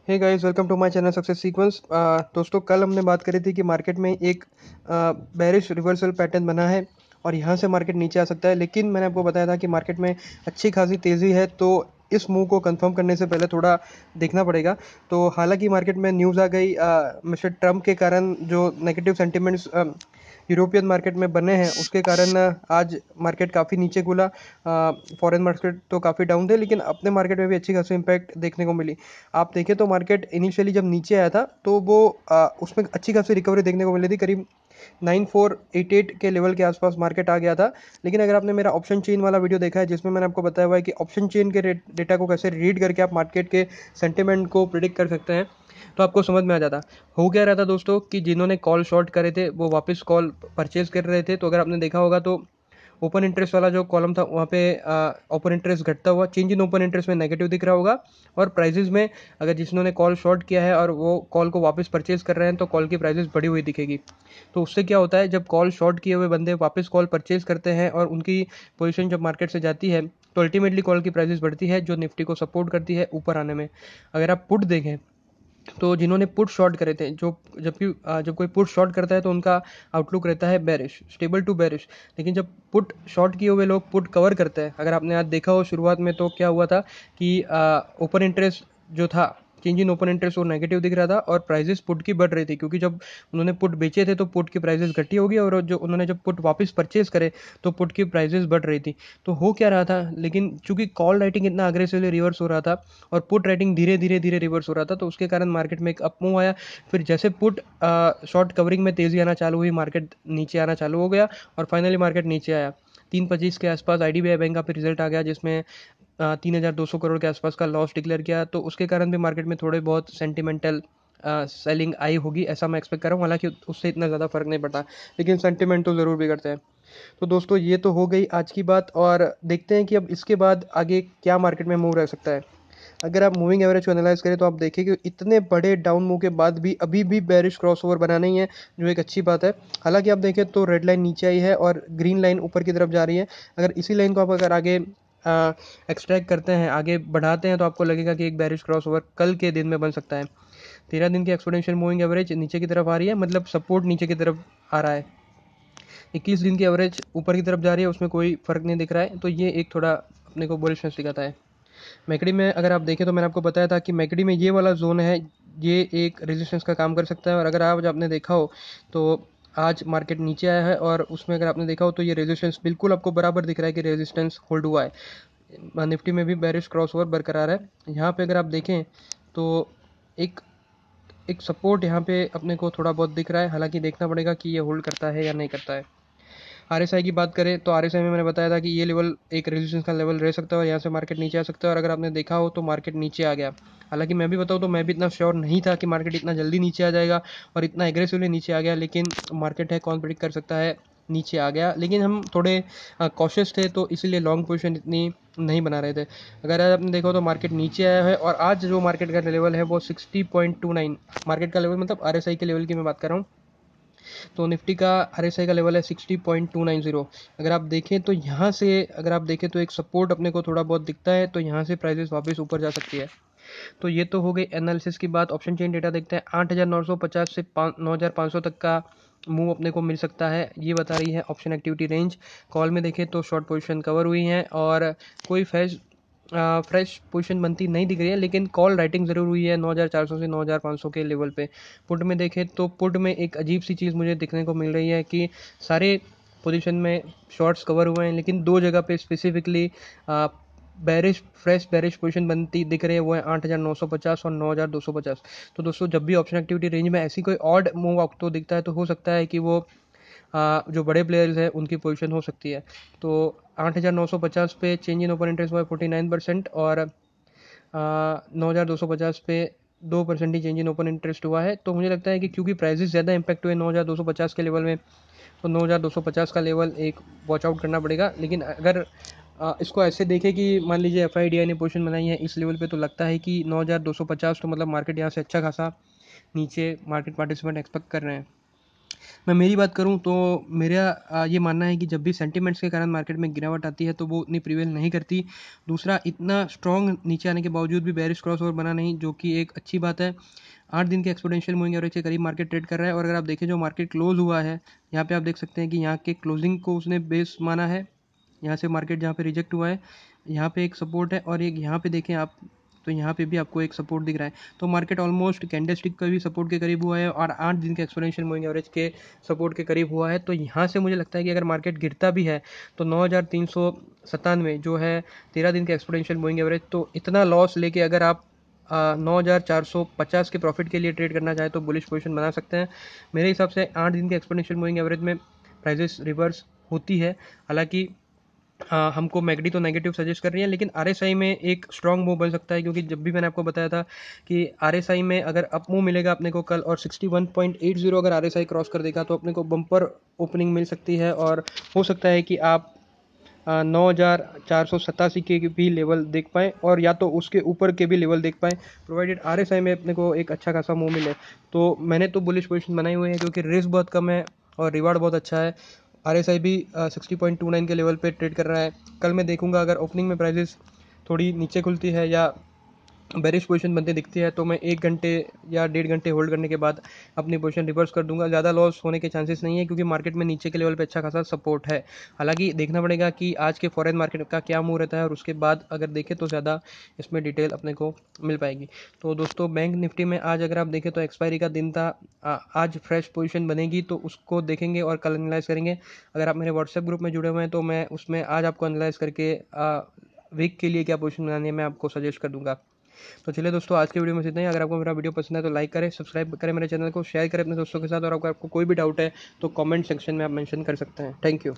Hey guys, welcome to my channel success sequence. दोस्तों, कल हमने बात करी थी कि मार्केट में एक बेरिश रिवर्सल पैटर्न बना है और यहाँ से मार्केट नीचे आ सकता है। लेकिन मैंने आपको बताया था कि मार्केट में अच्छी खासी तेज़ी है, तो इस मूव को कंफर्म करने से पहले थोड़ा देखना पड़ेगा। तो हालांकि मार्केट में न्यूज़ आ गई मिस्टर ट्रम्प के कारण, जो नेगेटिव सेंटिमेंट्स यूरोपियन मार्केट में बने हैं, उसके कारण आज मार्केट काफ़ी नीचे खुला। फॉरेन मार्केट तो काफ़ी डाउन थे, लेकिन अपने मार्केट में भी अच्छी खासी इम्पैक्ट देखने को मिली। आप देखें तो मार्केट इनिशियली जब नीचे आया था तो वो उसमें अच्छी खासी रिकवरी देखने को मिली थी। करीब 9488 के लेवल के आसपास मार्केट आ गया था। लेकिन अगर आपने मेरा ऑप्शन चेन वाला वीडियो देखा है, जिसमें मैंने आपको बताया हुआ है कि ऑप्शन चेन के डेटा को कैसे रीड करके आप मार्केट के सेंटिमेंट को प्रिडिक्ट कर सकते हैं, तो आपको समझ में आ जाता। हो क्या रहा था दोस्तों कि जिन्होंने कॉल शॉर्ट करे थे वो वापस कॉल परचेज कर रहे थे। तो अगर आपने देखा होगा तो ओपन इंटरेस्ट वाला जो कॉलम था वहाँ पे ओपन इंटरेस्ट घटता हुआ, चेंज इन ओपन इंटरेस्ट में नेगेटिव दिख रहा होगा। और प्राइजेज में अगर जिन्होंने कॉल शॉर्ट किया है और वो कॉल को वापस परचेज कर रहे हैं तो कॉल की प्राइजेस बढ़ी हुई दिखेगी। तो उससे क्या होता है, जब कॉल शॉर्ट किए हुए बंदे वापस कॉल परचेज करते हैं और उनकी पोजीशन जब मार्केट से जाती है तो अल्टीमेटली कॉल की प्राइजेस बढ़ती है, जो निफ्टी को सपोर्ट करती है ऊपर आने में। अगर आप पुट देखें तो जिन्होंने पुट शॉर्ट करे थे, जब कोई पुट शॉर्ट करता है तो उनका आउटलुक रहता है बेरिश, स्टेबल टू बेरिश। लेकिन जब पुट शॉर्ट किए हुए लोग पुट कवर करते हैं, अगर आपने आज देखा हो शुरुआत में, तो क्या हुआ था कि ओपन इंटरेस्ट जो था, चेंज इन ओपन इंटरेस्ट वो नेगेटिव दिख रहा था और प्राइजेस पुट की बढ़ रही थी, क्योंकि जब उन्होंने पुट बेचे थे तो पुट की प्राइजेस घटी होगी, और जो उन्होंने जब पुट वापस परचेज करे तो पुट की प्राइजेस बढ़ रही थी। तो हो क्या रहा था, लेकिन चूंकि कॉल राइटिंग इतना अग्रेसिवली रिवर्स हो रहा था और पुट राइटिंग धीरे धीरे धीरे रिवर्स हो रहा था, तो उसके कारण मार्केट में एक अप मूव आया। फिर जैसे पुट शॉर्ट कवरिंग में तेजी आना चालू हुई, मार्केट नीचे आना चालू हो गया और फाइनली मार्केट नीचे आया। 3:25 के आसपास आईडीबीआई बैंक का फिर रिजल्ट आ गया, जिसमें 3,200 करोड़ के आसपास का लॉस डिक्लेयर किया। तो उसके कारण भी मार्केट में थोड़े बहुत सेंटिमेंटल सेलिंग आई होगी, ऐसा मैं एक्सपेक्ट कर रहा हूँ। हालांकि उससे इतना ज़्यादा फर्क नहीं पड़ता, लेकिन सेंटिमेंट तो ज़रूर बिगड़ते हैं। तो दोस्तों, ये तो हो गई आज की बात, और देखते हैं कि अब इसके बाद आगे क्या मार्केट में मूव रह सकता है। अगर आप मूविंग एवरेज को एनालाइज करें तो आप देखिए कि इतने बड़े डाउन मूव के बाद भी अभी भी बेरिश क्रॉसओवर बना नहीं है, जो एक अच्छी बात है। हालांकि आप देखें तो रेड लाइन नीचे आई है और ग्रीन लाइन ऊपर की तरफ जा रही है। अगर इसी लाइन को आप अगर आगे एक्सट्रैक्ट करते हैं, आगे बढ़ाते हैं, तो आपको लगेगा कि एक बेरिश क्रॉसओवर कल के दिन में बन सकता है। 13 दिन की एक्सपोनेंशियल मूविंग एवरेज नीचे की तरफ आ रही है, मतलब सपोर्ट नीचे की तरफ आ रहा है। 21 दिन की एवरेज ऊपर की तरफ जा रही है, उसमें कोई फर्क नहीं दिख रहा है, तो ये एक थोड़ा अपने को बुलिशनेस दिखाता है। मैकडी में अगर आप देखें तो मैंने आपको बताया था कि मैकडी में ये वाला जोन है, ये एक रेजिस्टेंस का काम कर सकता है। और अगर आज आपने देखा हो तो आज मार्केट नीचे आया है और उसमें अगर आपने देखा हो तो ये रेजिस्टेंस बिल्कुल आपको बराबर दिख रहा है कि रेजिस्टेंस होल्ड हुआ है। निफ्टी में भी बेरिश क्रॉसओवर बरकरार है। यहाँ पे अगर आप देखें तो एक एक सपोर्ट यहाँ पे अपने को थोड़ा बहुत दिख रहा है, हालांकि देखना पड़ेगा कि ये होल्ड करता है या नहीं करता है। आरएसआई की बात करें तो आरएसआई में मैंने बताया था कि ये लेवल एक रेजिस्टेंस का लेवल रह सकता है और यहाँ से मार्केट नीचे आ सकता है। और अगर आपने देखा हो तो मार्केट नीचे आ गया। हालांकि मैं भी बताऊँ तो मैं भी इतना श्योर नहीं था कि मार्केट इतना जल्दी नीचे आ जाएगा और इतना एग्रेसिवली नीचे आ गया, लेकिन मार्केट है, कौन प्रिडिक्ट कर सकता है, नीचे आ गया। लेकिन हम थोड़े कॉशियस थे, तो इसीलिए लॉन्ग पोजीशन इतनी नहीं बना रहे थे। अगर आज आपने देखा हो तो मार्केट नीचे आया है और आज जो मार्केट का लेवल है वो 60.29, मार्केट का लेवल मतलब आरएसआई के लेवल की मैं बात कर रहा हूँ। तो निफ्टी का आरएसआई का लेवल है 60.290। अगर आप देखें तो यहाँ से अगर आप देखें तो एक सपोर्ट अपने को थोड़ा बहुत दिखता है, तो यहाँ से प्राइसेस वापस ऊपर जा सकती है। तो ये तो हो गई एनालिसिस की बात। ऑप्शन चेन डेटा देखते हैं। 8,950 से 9,500 तक का मूव अपने को मिल सकता है, ये बता रही है ऑप्शन एक्टिविटी रेंज। कॉल में देखें तो शॉर्ट पोजीशन कवर हुई हैं और कोई फ्रेश पोजीशन बनती नहीं दिख रही है, लेकिन कॉल राइटिंग ज़रूर हुई है 9,400 से 9,500 के लेवल पे। पुट में देखें तो पुट में एक अजीब सी चीज़ मुझे देखने को मिल रही है कि सारे पोजीशन में शॉर्ट्स कवर हुए हैं, लेकिन दो जगह पे स्पेसिफिकली फ्रेश बेरिश पोजीशन बनती दिख रही है, वो है 8,950 और 9,250। तो दोस्तों, जब भी ऑप्शन एक्टिविटी रेंज में ऐसी कोई ऑड मूव आपको दिखता है तो हो सकता है कि वो जो बड़े प्लेयर्स हैं उनकी पोजीशन हो सकती है। तो 8,950 पे चेंज इन ओपन इंटरेस्ट हुआ है 49% और 9,250 पे 2% ही चेंज इन ओपन इंटरेस्ट हुआ है। तो मुझे लगता है कि क्योंकि प्राइसेस ज़्यादा इंपैक्ट हुए 9,250 के लेवल में, तो 9,250 का लेवल एक वॉच आउट करना पड़ेगा। लेकिन अगर इसको ऐसे देखें कि मान लीजिए एफआईडीआई ने पोजीशन बनाई है इस लेवल पे, तो लगता है कि 9,250, तो मतलब मार्केट यहाँ से अच्छा खासा नीचे मार्केट पार्टिसिपेंट एक्सपेक्ट कर रहे हैं। मैं मेरी बात करूँ तो मेरा ये मानना है कि जब भी सेंटिमेंट्स के कारण मार्केट में गिरावट आती है तो वो उतनी प्रिवेल नहीं करती। दूसरा, इतना स्ट्रॉन्ग नीचे आने के बावजूद भी बेयरिश क्रॉसओवर बना नहीं, जो कि एक अच्छी बात है। 8 दिन के एक्सपोनेंशियल मूविंग एवरेज के करीब मार्केट ट्रेड कर रहा है, और अगर आप देखें जो मार्केट क्लोज हुआ है, यहाँ पे आप देख सकते हैं कि यहाँ के क्लोजिंग को उसने बेस माना है। यहाँ से मार्केट जहाँ पे रिजेक्ट हुआ है, यहाँ पे एक सपोर्ट है, और एक यहाँ पे देखें आप तो यहाँ पे भी आपको एक सपोर्ट दिख रहा है। तो मार्केट ऑलमोस्ट कैंडलस्टिक का भी सपोर्ट के करीब हुआ है और 8 दिन के एक्सपोनेंशियल मूविंग एवरेज के सपोर्ट के करीब हुआ है। तो यहाँ से मुझे लगता है कि अगर मार्केट गिरता भी है तो 9397 जो है 13 दिन के एक्सपोनेंशियल मूविंग एवरेज, तो इतना लॉस लेके अगर आप 9450 के प्रॉफिट के लिए ट्रेड करना चाहे तो बुलिश पोजीशन बना सकते हैं। मेरे हिसाब से 8 दिन के एक्सपोनेंशियल मूविंग एवरेज में प्राइजेस रिवर्स होती है। हालांकि हमको मैकडी तो नेगेटिव सजेस्ट कर रही है, लेकिन आरएसआई में एक स्ट्रॉन्ग मूव बन सकता है, क्योंकि जब भी मैंने आपको बताया था कि आरएसआई में अगर अप मूव मिलेगा अपने को कल और 61.80 अगर आरएसआई क्रॉस कर देगा तो अपने को बम्पर ओपनिंग मिल सकती है, और हो सकता है कि आप 9487 के भी लेवल देख पाएँ, और या तो उसके ऊपर के भी लेवल देख पाएँ, प्रोवाइडेड आरएसआई में अपने को एक अच्छा खासा मूव मिले। तो मैंने तो बुलिश पोजीशन बनाई हुई है, क्योंकि रिस्क बहुत कम है और रिवार्ड बहुत अच्छा है। आरएसआई भी 60.29 के लेवल पे ट्रेड कर रहा है। कल मैं देखूंगा अगर ओपनिंग में प्राइजेस थोड़ी नीचे खुलती है या बेरिश पोजीशन बनते दिखती है तो मैं 1 घंटे या 1.5 घंटे होल्ड करने के बाद अपनी पोजीशन रिवर्स कर दूंगा। ज़्यादा लॉस होने के चांसेस नहीं है, क्योंकि मार्केट में नीचे के लेवल पे अच्छा खासा सपोर्ट है। हालांकि देखना पड़ेगा कि आज के फॉरेन मार्केट का क्या मूव रहता है, और उसके बाद अगर देखें तो ज़्यादा इसमें डिटेल अपने को मिल पाएगी। तो दोस्तों, बैंक निफ्टी में आज अगर आप देखें तो एक्सपायरी का दिन था। आज फ्रेश पोजीशन बनेगी तो उसको देखेंगे और कल एनालाइज करेंगे। अगर आप मेरे व्हाट्सएप ग्रुप में जुड़े हुए हैं तो मैं उसमें आज आपको एनालाइज करके वीक के लिए क्या पोजीशन बनानी है मैं आपको सजेस्ट कर दूंगा। तो चलिए दोस्तों, आज के वीडियो में इतना ही। अगर आपको मेरा वीडियो पसंद है तो लाइक करें, सब्सक्राइब करें मेरे चैनल को, शेयर करें अपने दोस्तों के साथ, और अगर आपको कोई भी डाउट है तो कमेंट सेक्शन में आप मेंशन कर सकते हैं। Thank you.